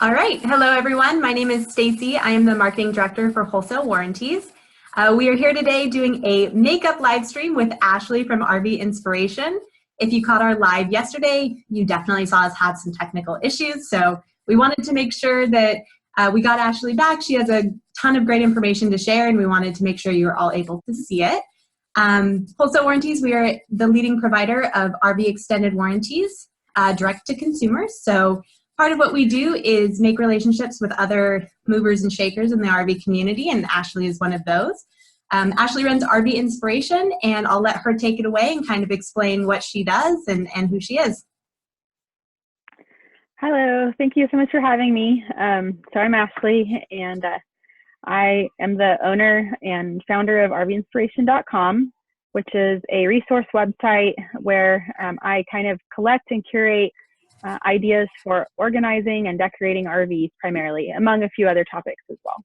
All right. Hello, everyone. My name is Staci. I am the marketing director for Wholesale Warranties. We are here today doing a makeup live stream with Ashley from RV Inspiration. If you caught our live yesterday, you definitely saw us have some technical issues. So we wanted to make sure that we got Ashley back. She has a ton of great information to share, and we wanted to make sure you were all able to see it. Wholesale Warranties, we are the leading provider of RV extended warranties direct to consumers. So part of what we do is make relationships with other movers and shakers in the RV community, and Ashley is one of those. Ashley runs RV Inspiration, and I'll let her take it away and kind of explain what she does and who she is. Hello, thank you so much for having me. So I'm Ashley, and I am the owner and founder of RVinspiration.com, which is a resource website where I kind of collect and curate ideas for organizing and decorating RVs primarily, among a few other topics as well.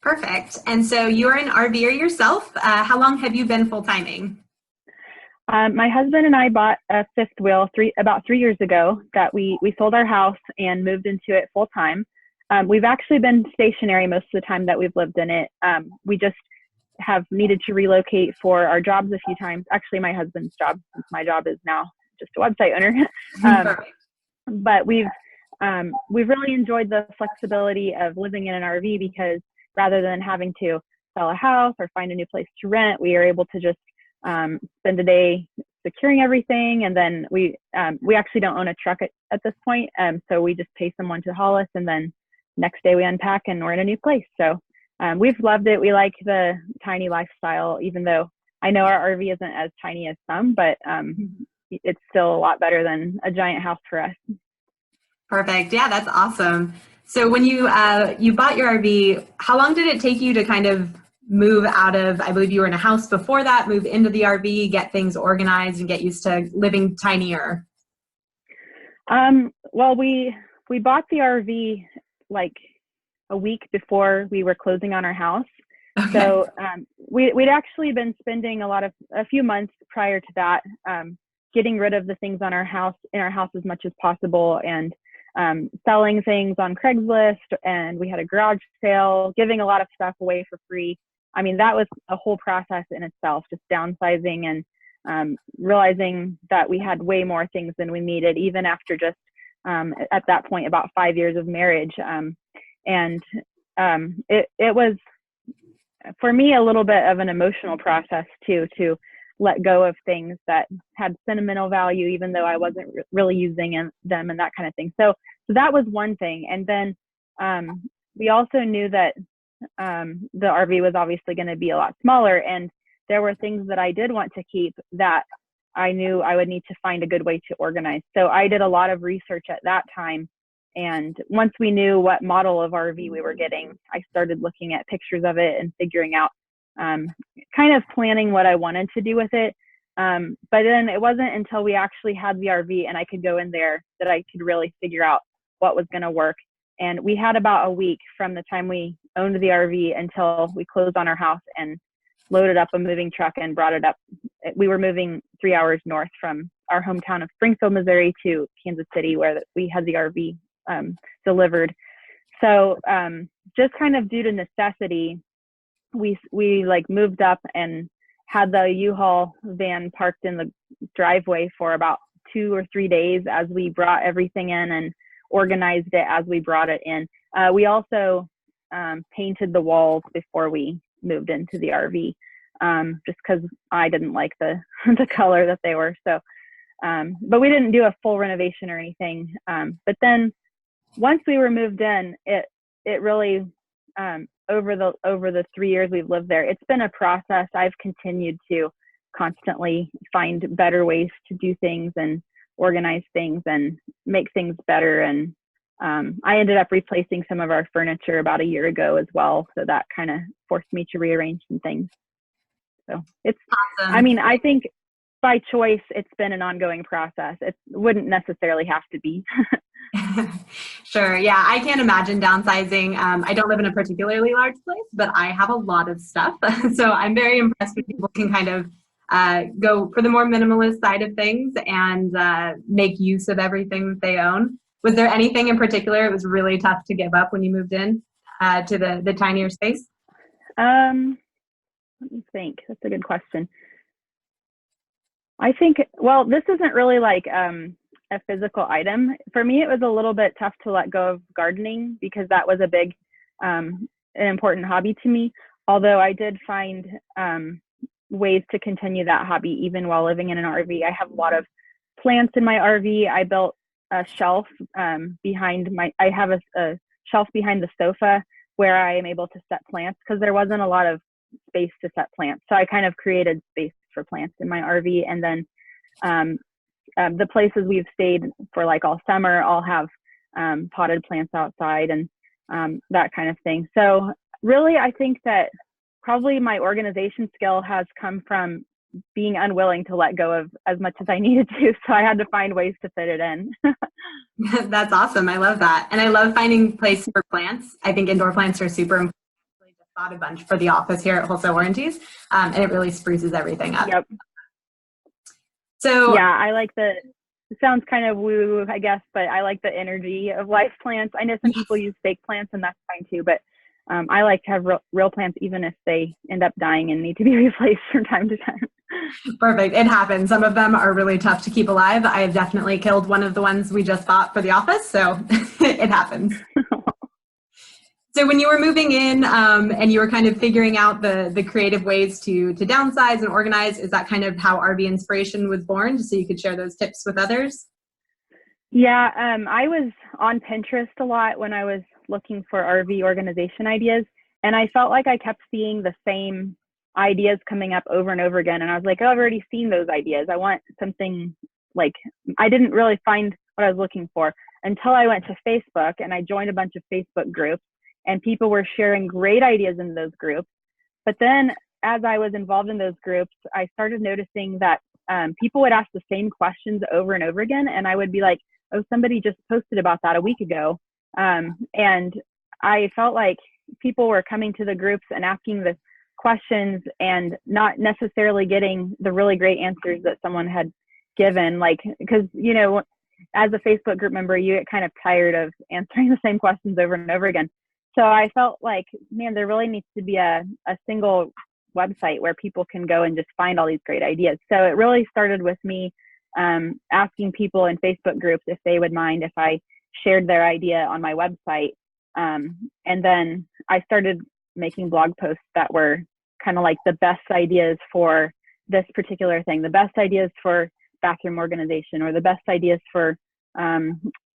Perfect. And so you're an RVer yourself. How long have you been full-timing? My husband and I bought a fifth wheel about 3 years ago that we sold our house and moved into it full-time. We've actually been stationary most of the time that we've lived in it. We just have needed to relocate for our jobs a few times. Actually, my husband's job, since my job is now just a website owner. But we've really enjoyed the flexibility of living in an RV, because rather than having to sell a house or find a new place to rent, we are able to just spend a day securing everything. And then we actually don't own a truck at this point. So we just pay someone to haul us, and then next day we unpack and we're in a new place. So we've loved it. We like the tiny lifestyle, even though I know our RV isn't as tiny as some, but it's still a lot better than a giant house for us. Perfect. Yeah, that's awesome. So when you bought your RV, how long did it take you to kind of move out of, I believe you were in a house before that, move into the RV, get things organized and get used to living tinier? Well, we bought the RV like a week before we were closing on our house. Okay. So we'd actually been spending a few months prior to that, getting rid of the things in our house as much as possible, and selling things on Craigslist. And we had a garage sale, giving a lot of stuff away for free. I mean, that was a whole process in itself, just downsizing and realizing that we had way more things than we needed, even after just at that point about 5 years of marriage. And it was, for me, a little bit of an emotional process too, to let go of things that had sentimental value, even though I wasn't really using them and that kind of thing. So that was one thing. And then we also knew that the RV was obviously going to be a lot smaller, and there were things that I did want to keep that I knew I would need to find a good way to organize. So I did a lot of research at that time. And once we knew what model of RV we were getting, I started looking at pictures of it and figuring out, kind of planning what I wanted to do with it. But then it wasn't until we actually had the RV and I could go in there that I could really figure out what was going to work. And we had about a week from the time we owned the RV until we closed on our house and loaded up a moving truck and brought it up. We were moving 3 hours north from our hometown of Springfield, Missouri, to Kansas City, where we had the RV delivered. So just kind of due to necessity, we like moved up and had the U-Haul van parked in the driveway for about 2 or 3 days as we brought everything in and organized it as we brought it in. We also painted the walls before we moved into the RV, just because I didn't like the color that they were. So, but we didn't do a full renovation or anything. But then once we were moved in, it really, over the 3 years we've lived there, it's been a process. I've continued to constantly find better ways to do things and organize things and make things better. And I ended up replacing some of our furniture about a year ago as well. So that kind of forced me to rearrange some things. So it's, awesome. I mean, I think by choice, it's been an ongoing process. It wouldn't necessarily have to be. Sure. Yeah, I can't imagine downsizing. I don't live in a particularly large place, but I have a lot of stuff. So I'm very impressed when people can kind of go for the more minimalist side of things and make use of everything that they own. Was there anything in particular it was really tough to give up when you moved in to the tinier space? Let me think. That's a good question. I think, well, this isn't really like a physical item. For me, it was a little bit tough to let go of gardening because that was a big, an important hobby to me. Although I did find ways to continue that hobby even while living in an RV. I have a lot of plants in my RV. I built a shelf behind I have a shelf behind the sofa where I am able to set plants because there wasn't a lot of space to set plants. So I kind of created space for plants in my RV. And then the places we've stayed for like all summer all have potted plants outside and that kind of thing. So really, I think that probably my organization skill has come from being unwilling to let go of as much as I needed to. So I had to find ways to fit it in. That's awesome. I love that. And I love finding place for plants. I think indoor plants are super important. I just bought a bunch for the office here at Wholesale Warranties, and it really spruces everything up. Yep. So yeah, I like it sounds kind of woo, I guess, but I like the energy of live plants. I know some people use fake plants and that's fine too, but I like to have real plants even if they end up dying and need to be replaced from time to time. Perfect. It happens. Some of them are really tough to keep alive. I have definitely killed one of the ones we just bought for the office, so it happens. So when you were moving in and you were kind of figuring out the creative ways to downsize and organize, is that kind of how RV Inspiration was born, just so you could share those tips with others? Yeah, I was on Pinterest a lot when I was looking for RV organization ideas, and I felt like I kept seeing the same ideas coming up over and over again. And I was like, oh, I've already seen those ideas. I want something like, I didn't really find what I was looking for until I went to Facebook and I joined a bunch of Facebook groups and people were sharing great ideas in those groups. But then as I was involved in those groups, I started noticing that people would ask the same questions over and over again. And I would be like, oh, somebody just posted about that a week ago. And I felt like people were coming to the groups and asking the questions and not necessarily getting the really great answers that someone had given. Like, because, you know, as a Facebook group member, you get kind of tired of answering the same questions over and over again. So I felt like, man, there really needs to be a single website where people can go and just find all these great ideas. So it really started with me asking people in Facebook groups if they would mind if I shared their idea on my website. And then I started making blog posts that were kind of like the best ideas for this particular thing, the best ideas for bathroom organization, or the best ideas for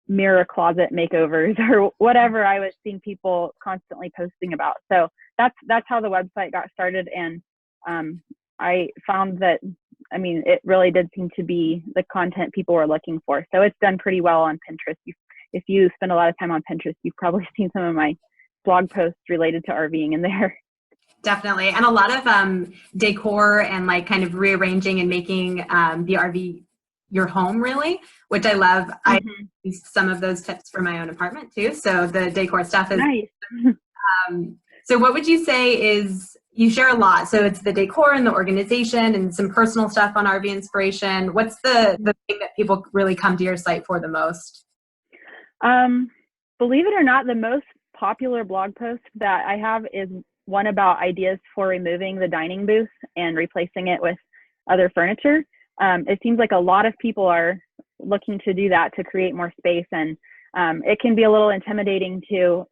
mirror closet makeovers, or whatever I was seeing people constantly posting about. So that's how the website got started. And I found that, I mean, it really did seem to be the content people were looking for. So it's done pretty well on Pinterest. If you spend a lot of time on Pinterest, you've probably seen some of my blog posts related to RVing in there. Definitely. And a lot of decor and like kind of rearranging and making the RV your home, really, which I love. Mm-hmm. I use some of those tips for my own apartment too. So the decor stuff is nice. So what would you say is, you share a lot. So it's the decor and the organization and some personal stuff on RV Inspiration. What's the thing that people really come to your site for the most? Believe it or not, the most popular blog post that I have is one about ideas for removing the dining booth and replacing it with other furniture. It seems like a lot of people are looking to do that to create more space, and it can be a little intimidating to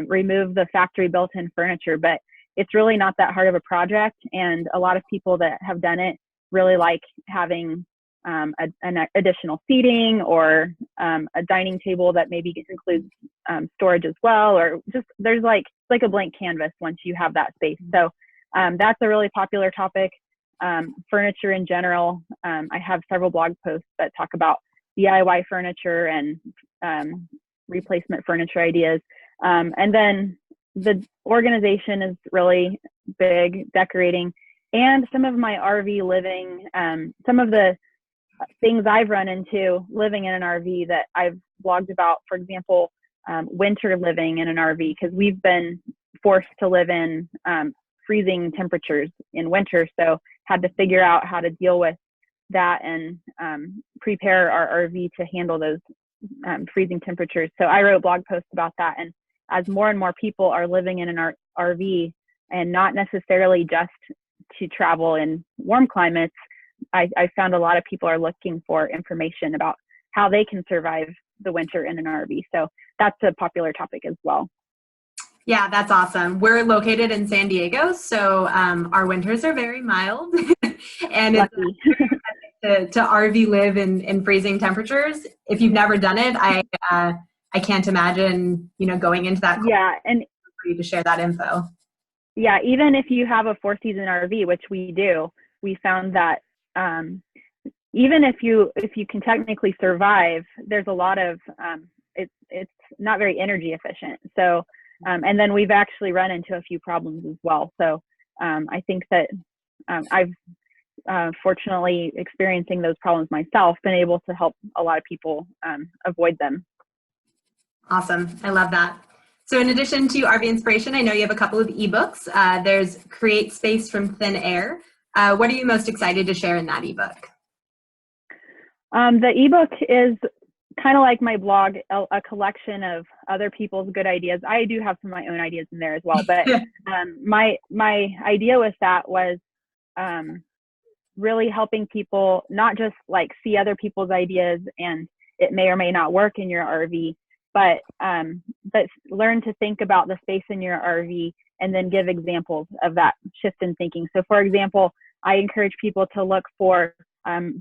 remove the factory built-in furniture, but it's really not that hard of a project. And a lot of people that have done it really like having an additional seating, or a dining table that maybe includes storage as well, or just there's like a blank canvas once you have that space. So that's a really popular topic. Furniture in general, I have several blog posts that talk about DIY furniture and replacement furniture ideas. And then the organization is really big, decorating, and some of my RV living, some of the things I've run into living in an RV that I've blogged about, for example, winter living in an RV, because we've been forced to live in freezing temperatures in winter. So had to figure out how to deal with that and prepare our RV to handle those freezing temperatures. So I wrote blog posts about that. And as more and more people are living in an RV and not necessarily just to travel in warm climates, I found a lot of people are looking for information about how they can survive the winter in an RV. So that's a popular topic as well. Yeah, that's awesome. We're located in San Diego, so our winters are very mild, and Lucky. it's to RV live in freezing temperatures. If you've never done it, I can't imagine going into that. Yeah, and for you to share that info. Yeah, even if you have a 4-season RV, which we do, we found that even if you can technically survive, there's a lot of it's not very energy efficient. So and then we've actually run into a few problems as well. So I think that I've fortunately experiencing those problems myself, been able to help a lot of people avoid them. Awesome. I love that. So in addition to RV Inspiration, I know you have a couple of ebooks. There's Create Space from Thin Air. What are you most excited to share in that ebook? The ebook is kind of like my blog, a collection of other people's good ideas. I do have some of my own ideas in there as well, but my idea with that was really helping people not just like see other people's ideas and it may or may not work in your RV, but learn to think about the space in your RV and then give examples of that shift in thinking. So for example, I encourage people to look for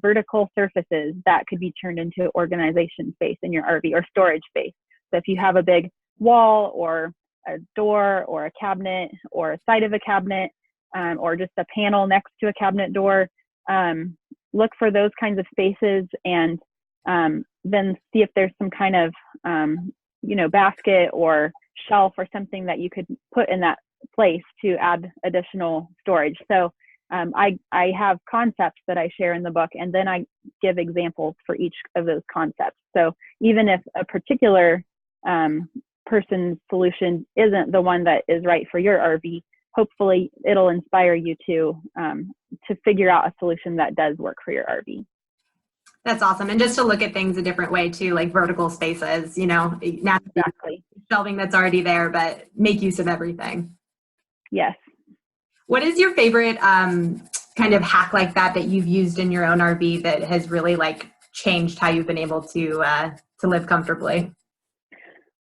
vertical surfaces that could be turned into organization space in your RV or storage space. So if you have a big wall or a door or a cabinet or a side of a cabinet or just a panel next to a cabinet door, look for those kinds of spaces and then see if there's some kind of basket or shelf or something that you could put in that place to add additional storage. So I have concepts that I share in the book, and then I give examples for each of those concepts. So even if a particular person's solution isn't the one that is right for your RV, hopefully it'll inspire you to figure out a solution that does work for your RV. That's awesome. And just to look at things a different way too, like vertical spaces, Exactly. Shelving that's already there, but make use of everything. Yes. What is your favorite kind of hack like that you've used in your own RV that has really like changed how you've been able to live comfortably?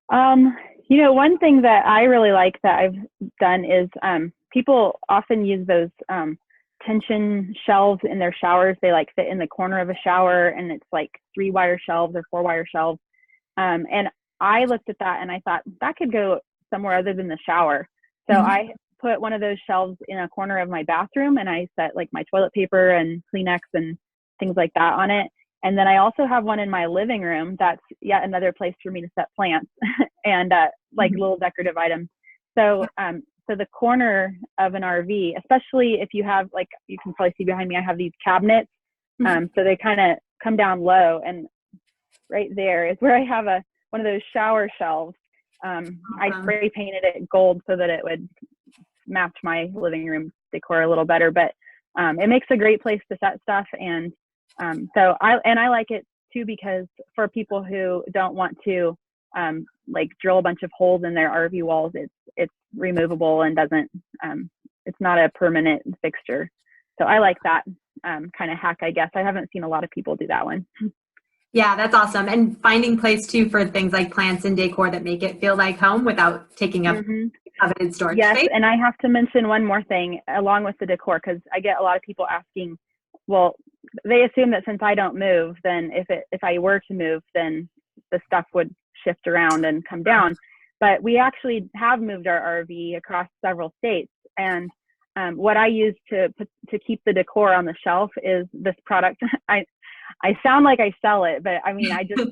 One thing that I really like that I've done is people often use those tension shelves in their showers. They like fit in the corner of a shower, and it's like 3-wire shelves or 4-wire shelves. And I looked at that and I thought that could go somewhere other than the shower. So I put one of those shelves in a corner of my bathroom, and I set like my toilet paper and Kleenex and things like that on it. And then I also have one in my living room that's yet another place for me to set plants and like little decorative items. So so the corner of an RV, especially if you have, like, you can probably see behind me, I have these cabinets. So they kind of come down low, and right there is where I have one of those shower shelves. I spray painted it gold so that it would match my living room decor a little better, but it makes a great place to set stuff. And so I like it too, because for people who don't want to like drill a bunch of holes in their RV walls, it's removable and doesn't it's not a permanent fixture. So I like that kind of hack, I guess. I haven't seen a lot of people do that one. Yeah, that's awesome. And finding place too for things like plants and decor that make it feel like home without taking up coveted storage space. Yes, and I have to mention one more thing along with the decor, because I get a lot of people asking, well, they assume that since I don't move, then if I were to move, then the stuff would shift around and come down. But we actually have moved our RV across several states, and what I use to keep the decor on the shelf is this product. I sound like I sell it, but I mean, I just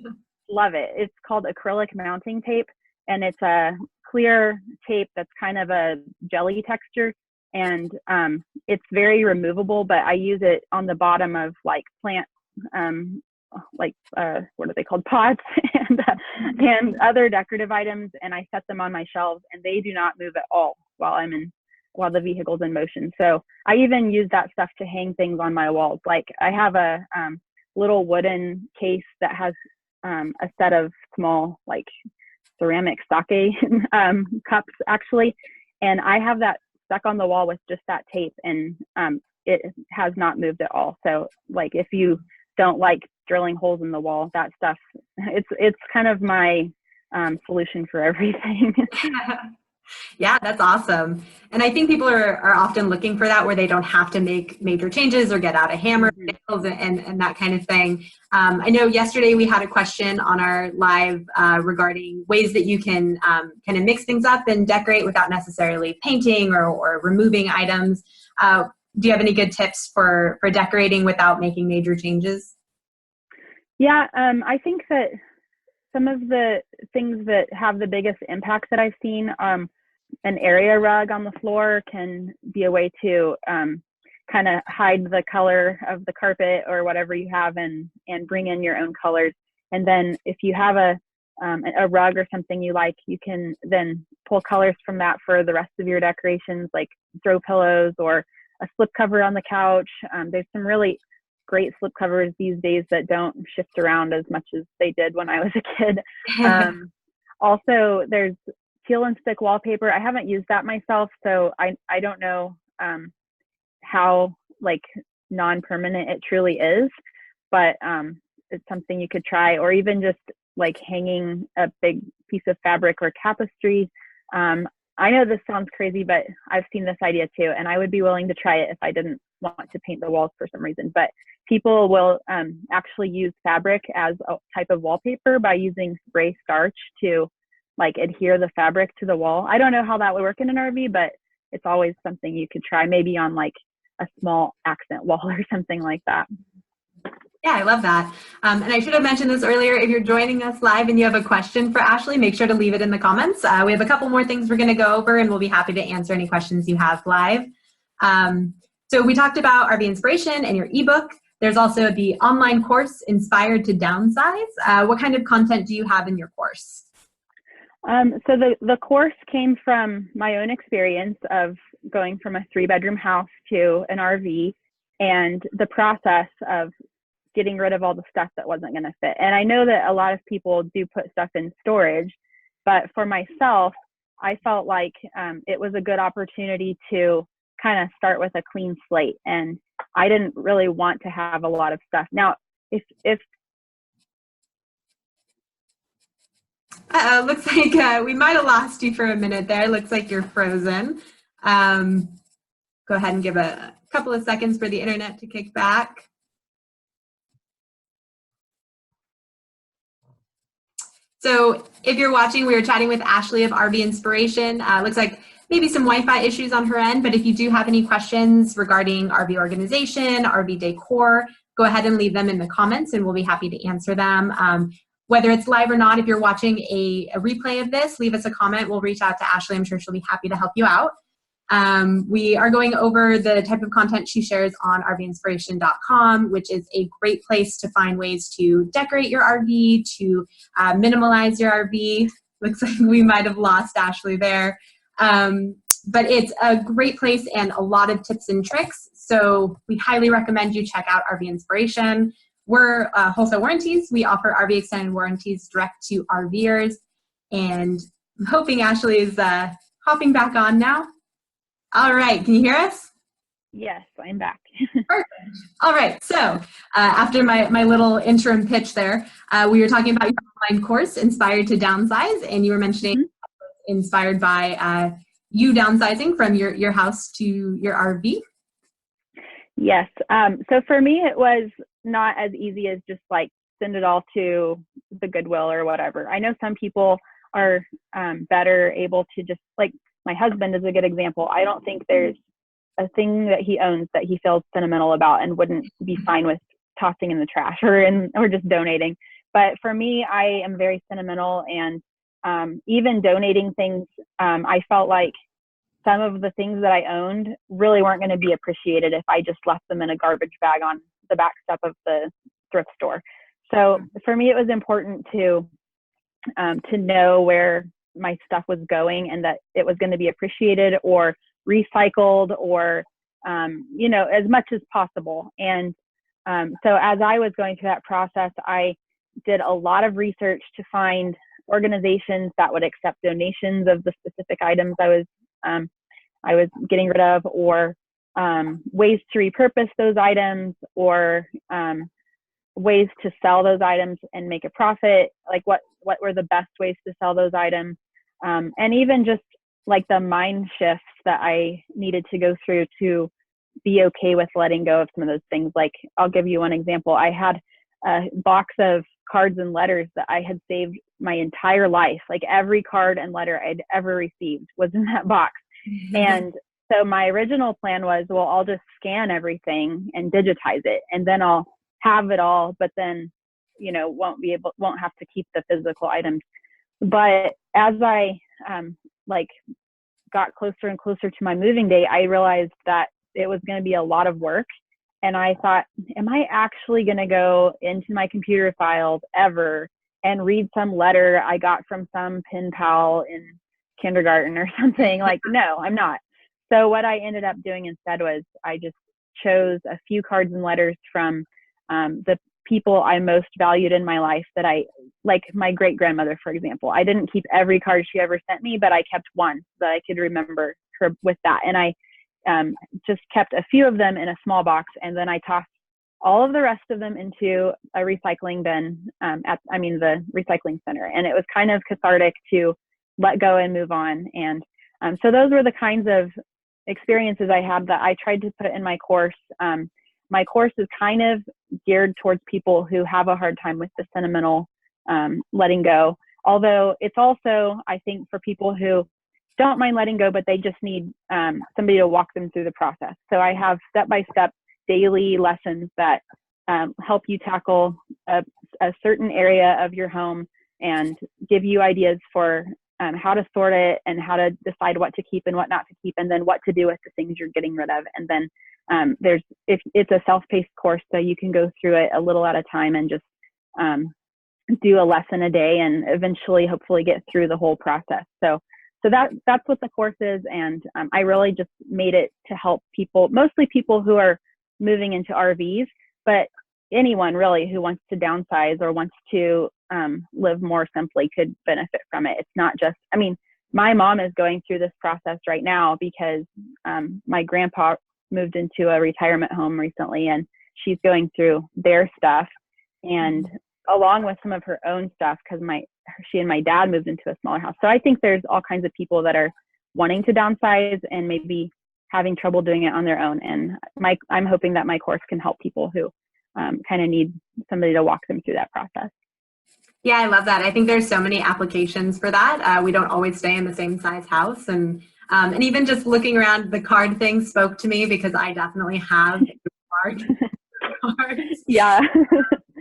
love it. It's called acrylic mounting tape, and it's a clear tape that's kind of a jelly texture, and it's very removable, but I use it on the bottom of like plant, what are they called, pots and other decorative items, and I set them on my shelves, and they do not move at all while the vehicle's in motion. So I even use that stuff to hang things on my walls. Like I have a little wooden case that has a set of small like ceramic sake cups actually, and I have that stuck on the wall with just that tape, and it has not moved at all. So like if you don't like drilling holes in the wall, that stuff, it's kind of my solution for everything. Yeah, that's awesome. And I think people are often looking for that where they don't have to make major changes or get out a hammer and that kind of thing. I know yesterday we had a question on our live regarding ways that you can kind of mix things up and decorate without necessarily painting or removing items. Do you have any good tips for decorating without making major changes? Yeah, I think that some of the things that have the biggest impact that I've seen, an area rug on the floor can be a way to kind of hide the color of the carpet or whatever you have and bring in your own colors. And then if you have a rug or something you like, you can then pull colors from that for the rest of your decorations, like throw pillows or a slipcover on the couch. There's some really great slipcovers these days that don't shift around as much as they did when I was a kid. Also, there's peel and stick wallpaper. I haven't used that myself, so I don't know how like non-permanent it truly is, but it's something you could try, or even just like hanging a big piece of fabric or tapestry. I know this sounds crazy, but I've seen this idea too, and I would be willing to try it if I didn't want to paint the walls for some reason. But people will actually use fabric as a type of wallpaper by using spray starch to like adhere the fabric to the wall. I don't know how that would work in an RV, but it's always something you could try, maybe on like a small accent wall or something like that. Yeah, I love that. And I should have mentioned this earlier. If you're joining us live and you have a question for Ashley, make sure to leave it in the comments. We have a couple more things we're going to go over, and we'll be happy to answer any questions you have live. So we talked about RV Inspiration and your ebook. There's also the online course, Inspired to Downsize. What kind of content do you have in your course? So the course came from my own experience of going from a 3-bedroom house to an RV and the process of getting rid of all the stuff that wasn't going to fit. And I know that a lot of people do put stuff in storage, but for myself, I felt like it was a good opportunity to kind of start with a clean slate. And I didn't really want to have a lot of stuff. Now, if looks like we might have lost you for a minute there. Looks like you're frozen. Go ahead and give a couple of seconds for the internet to kick back. So if you're watching, we were chatting with Ashley of RV Inspiration. Looks like maybe some Wi-Fi issues on her end, but if you do have any questions regarding RV organization, RV decor, go ahead and leave them in the comments and we'll be happy to answer them. Whether it's live or not, if you're watching a replay of this, leave us a comment. We'll reach out to Ashley. I'm sure she'll be happy to help you out. We are going over the type of content she shares on rvinspiration.com, which is a great place to find ways to decorate your RV, to minimalize your RV. Looks like we might have lost Ashley there. But it's a great place and a lot of tips and tricks. So we highly recommend you check out RV Inspiration. We're Wholesale Warranties. We offer RV extended warranties direct to RVers. And I'm hoping Ashley is hopping back on now. All right, can you hear us? Yes, I'm back. Perfect. All right, so after my little interim pitch there, we were talking about your online course, Inspired to Downsize, and you were mentioning inspired by you downsizing from your house to your RV. Yes, so for me, it was not as easy as just like send it all to the Goodwill or whatever. I know some people are better able to just like, my husband is a good example. I don't think there's a thing that he owns that he feels sentimental about and wouldn't be fine with tossing in the trash or just donating. But for me, I am very sentimental, and even donating things, I felt like some of the things that I owned really weren't going to be appreciated if I just left them in a garbage bag on the back step of the thrift store. So for me, it was important to know where my stuff was going and that it was going to be appreciated or recycled or, as much as possible. And so as I was going through that process, I did a lot of research to find organizations that would accept donations of the specific items I was getting rid of, or ways to repurpose those items, or ways to sell those items and make a profit. Like what were the best ways to sell those items, and even just like the mind shifts that I needed to go through to be okay with letting go of some of those things. Like, I'll give you one example. I had a box of cards and letters that I had saved my entire life. Like every card and letter I'd ever received was in that box. And so my original plan was, well, I'll just scan everything and digitize it, and then I'll have it all, but then, you know, won't have to keep the physical items. But as I like got closer and closer to my moving day, I realized that it was going to be a lot of work. And I thought, am I actually going to go into my computer files ever and read some letter I got from some pen pal in kindergarten or something? Like, no, I'm not. So what I ended up doing instead was I just chose a few cards and letters from the people I most valued in my life, that I, like my great grandmother, for example. I didn't keep every card she ever sent me, but I kept one that I could remember her with that. And I just kept a few of them in a small box, and then I tossed all of the rest of them into a recycling bin the recycling center. And it was kind of cathartic to let go and move on. And so those were the kinds of experiences I had that I tried to put in my course. My course is kind of geared towards people who have a hard time with the sentimental letting go. Although it's also, I think, for people who don't mind letting go, but they just need somebody to walk them through the process. So I have step-by-step daily lessons that help you tackle a certain area of your home and give you ideas for how to sort it and how to decide what to keep and what not to keep, and then what to do with the things you're getting rid of. And then if it's a self-paced course, so you can go through it a little at a time and just do a lesson a day, and eventually hopefully get through the whole process. So that's what the course is. And I really just made it to help people, mostly people who are moving into RVs, but anyone really who wants to downsize or wants to live more simply could benefit from it. It's not just, I mean, my mom is going through this process right now because my grandpa moved into a retirement home recently, and she's going through their stuff, and along with some of her own stuff, because she and my dad moved into a smaller house. So I think there's all kinds of people that are wanting to downsize and maybe having trouble doing it on their own. And I'm hoping that my course can help people who kind of need somebody to walk them through that process. Yeah, I love that. I think there's so many applications for that. We don't always stay in the same size house. And even just looking around, the card thing spoke to me because I definitely have cards. Yeah.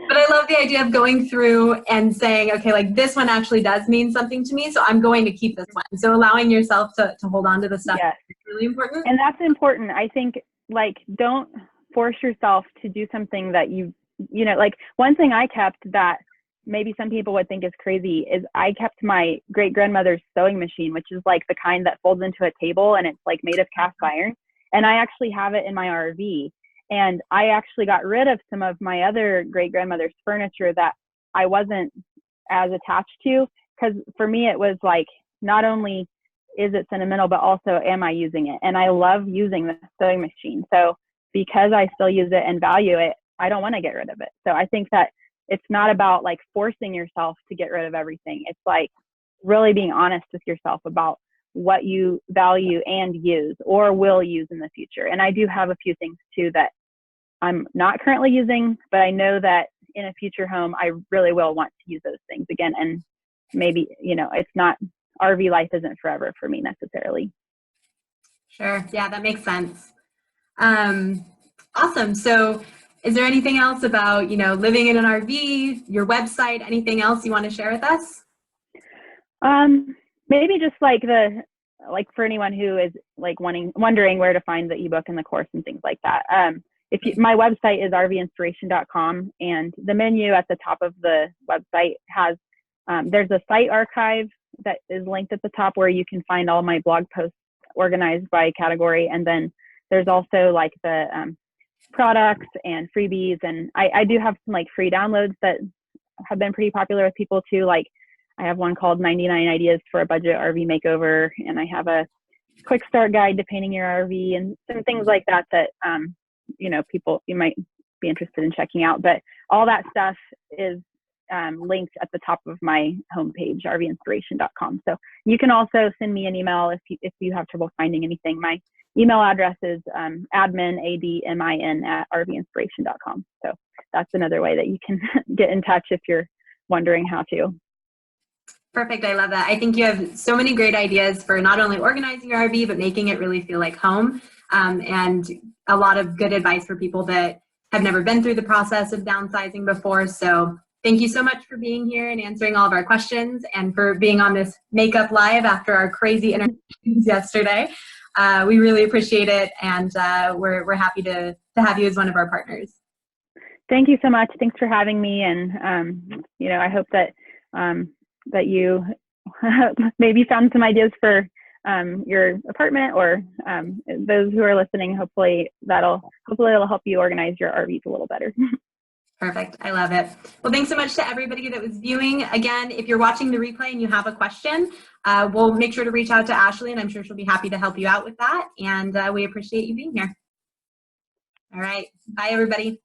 But I love the idea of going through and saying, okay, like this one actually does mean something to me, so I'm going to keep this one. So allowing yourself to hold on to the stuff is really important. And that's important. I think, like, don't force yourself to do something that you know, like one thing I kept that maybe some people would think is crazy is I kept my great grandmother's sewing machine, which is like the kind that folds into a table and it's like made of cast iron. And I actually have it in my RV. And I actually got rid of some of my other great grandmother's furniture that I wasn't as attached to, because for me it was like, not only is it sentimental, but also am I using it? And I love using the sewing machine. So because I still use it and value it, I don't want to get rid of it. So I think that it's not about like forcing yourself to get rid of everything. It's like really being honest with yourself about what you value and use or will use in the future. And I do have a few things too that I'm not currently using, but I know that in a future home, I really will want to use those things again. And maybe, you know, it's not, RV life isn't forever for me necessarily. Sure. Yeah, that makes sense. Awesome. So is there anything else about, you know, living in an RV, your website, anything else you want to share with us? Maybe just like for anyone who is like wondering where to find the ebook and the course and things like that. My website is rvinspiration.com, and the menu at the top of the website has, there's a site archive that is linked at the top where you can find all my blog posts organized by category. And then there's also like the products and freebies. And I do have some like free downloads that have been pretty popular with people too. Like I have one called 99 Ideas for a Budget RV Makeover, and I have a quick start guide to painting your RV and some things like that that, you know, people, you might be interested in checking out. But all that stuff is linked at the top of my homepage, rvinspiration.com. So you can also send me an email if you have trouble finding anything. My email address is admin, ADMIN, @rvinspiration.com. So that's another way that you can get in touch if you're wondering how to. Perfect. I love that. I think you have so many great ideas for not only organizing your RV, but making it really feel like home, and a lot of good advice for people that have never been through the process of downsizing before. So thank you so much for being here and answering all of our questions, and for being on this Makeup Live after our crazy interviews yesterday. We really appreciate it, and we're happy to have you as one of our partners. Thank you so much. Thanks for having me. And, you know, I hope that that you maybe found some ideas for your apartment, or those who are listening. Hopefully it'll help you organize your RVs a little better. Perfect. I love it. Well, thanks so much to everybody that was viewing. Again, if you're watching the replay and you have a question, we'll make sure to reach out to Ashley, and I'm sure she'll be happy to help you out with that. And we appreciate you being here. All right. Bye, everybody.